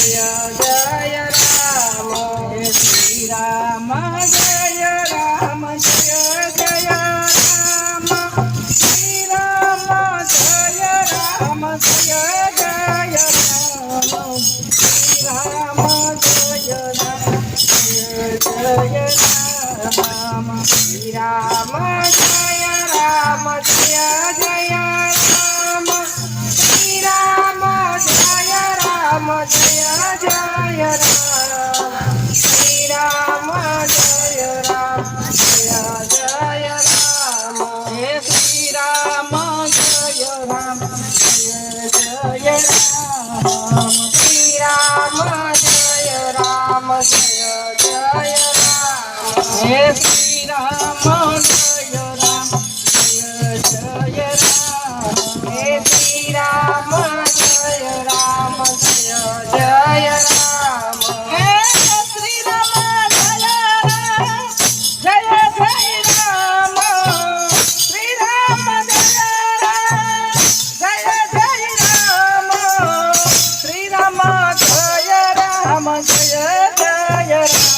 જય જય રામ શ્રી રામ જય રામ જય જય રામ શ્રી રામ જય રામ જય જય રામ શ્રી રામ જય રામ જય જય રામ શ્રી રામ જય રામ જય જય રામ શ્રી રામ જય રામ જય જય રામ શ્રી રામ જય રામ જય જય રામ હે શ્રી રામ જય રામ જય જય રામ શ્રી રામ જય રામ જય જય રામ હે શ્રી રામ જય રામ જય જય રામ હે શ્રી રામ જય રામ જય જય રામ હે શ્રી રામ જય રામ જય જય રામ શ્રી રામ જય રામ જય જય રામ શ્રી રામ જય રામ જય જય રામ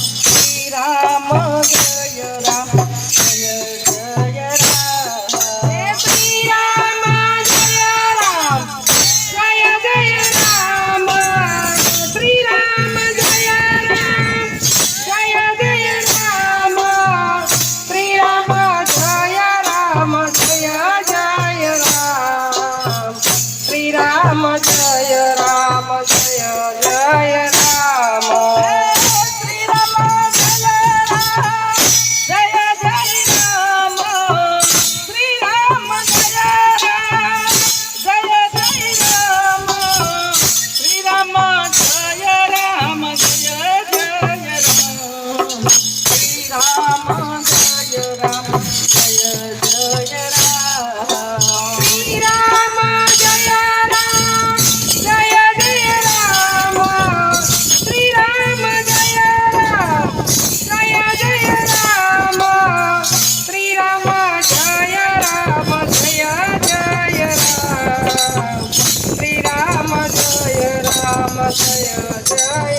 શ્રી રામ જય રામ જય જય રામ હે શ્રી રામ જય રામ જય જય રામ શ્રી રામ જય રામ જય જય રામ શ્રી રામ જય રામ જય જય રામ શ્રી રામ જય રામ જય જય રામ શ્રી રામ જય રામ જય જય રામ શ્રી રામ જય રામ જય જય રામ શ્રી રામ જય રામ જય જય રામ શ્રી રામ જય રામ જય જય રામ શ્રી રામ જય રામ જય જય રામ શ્રી રામ જય રામ જય જય રામ શ્રી રામ જય રામ જય જય રામ શ્રી રામ જય રામ જય જય